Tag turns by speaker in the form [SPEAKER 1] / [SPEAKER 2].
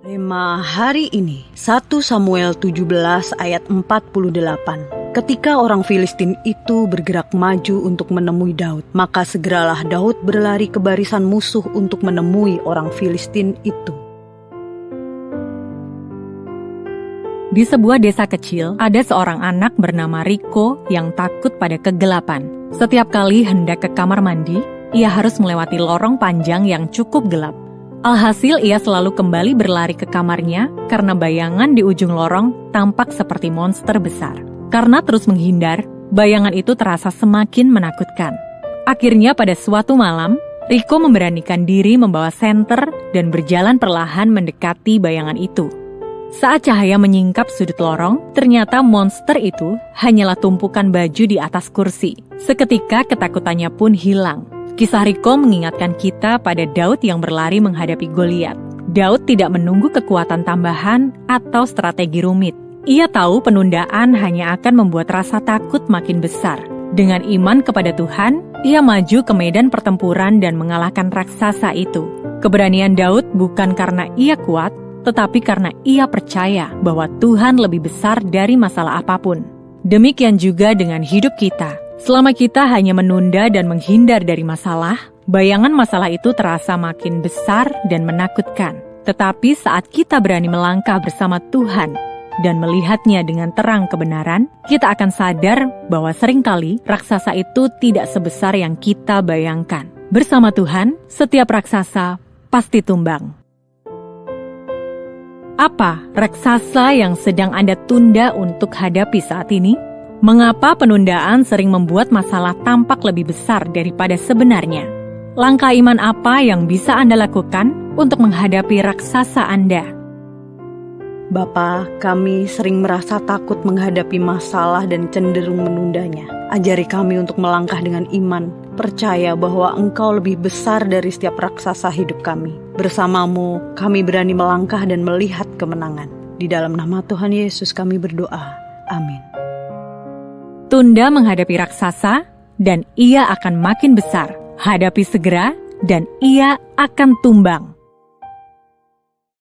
[SPEAKER 1] Tema hari ini 1 Samuel 17 ayat 48. Ketika orang Filistin itu bergerak maju untuk menemui Daud, maka segeralah Daud berlari ke barisan musuh untuk menemui orang Filistin itu.
[SPEAKER 2] Di sebuah desa kecil, ada seorang anak bernama Riko yang takut pada kegelapan. Setiap kali hendak ke kamar mandi, ia harus melewati lorong panjang yang cukup gelap. Alhasil ia selalu kembali berlari ke kamarnya karena bayangan di ujung lorong tampak seperti monster besar. Karena terus menghindar, bayangan itu terasa semakin menakutkan. Akhirnya pada suatu malam, Riko memberanikan diri membawa senter dan berjalan perlahan mendekati bayangan itu. Saat cahaya menyingkap sudut lorong, ternyata monster itu hanyalah tumpukan baju di atas kursi. Seketika ketakutannya pun hilang. Kisah Riko mengingatkan kita pada Daud yang berlari menghadapi Goliat. Daud tidak menunggu kekuatan tambahan atau strategi rumit. Ia tahu penundaan hanya akan membuat rasa takut makin besar. Dengan iman kepada Tuhan, ia maju ke medan pertempuran dan mengalahkan raksasa itu. Keberanian Daud bukan karena ia kuat, tetapi karena ia percaya bahwa Tuhan lebih besar dari masalah apapun. Demikian juga dengan hidup kita. Selama kita hanya menunda dan menghindar dari masalah, bayangan masalah itu terasa makin besar dan menakutkan. Tetapi saat kita berani melangkah bersama Tuhan dan melihatnya dengan terang kebenaran, kita akan sadar bahwa seringkali raksasa itu tidak sebesar yang kita bayangkan. Bersama Tuhan, setiap raksasa pasti tumbang. Apa raksasa yang sedang Anda tunda untuk hadapi saat ini? Mengapa penundaan sering membuat masalah tampak lebih besar daripada sebenarnya? Langkah iman apa yang bisa Anda lakukan untuk menghadapi raksasa Anda?
[SPEAKER 1] Bapa, kami sering merasa takut menghadapi masalah dan cenderung menundanya. Ajari kami untuk melangkah dengan iman, percaya bahwa Engkau lebih besar dari setiap raksasa hidup kami. Bersamamu, kami berani melangkah dan melihat kemenangan. Di dalam nama Tuhan Yesus kami berdoa. Amin.
[SPEAKER 2] Tunda menghadapi raksasa, dan ia akan makin besar. Hadapi segera, dan ia akan tumbang.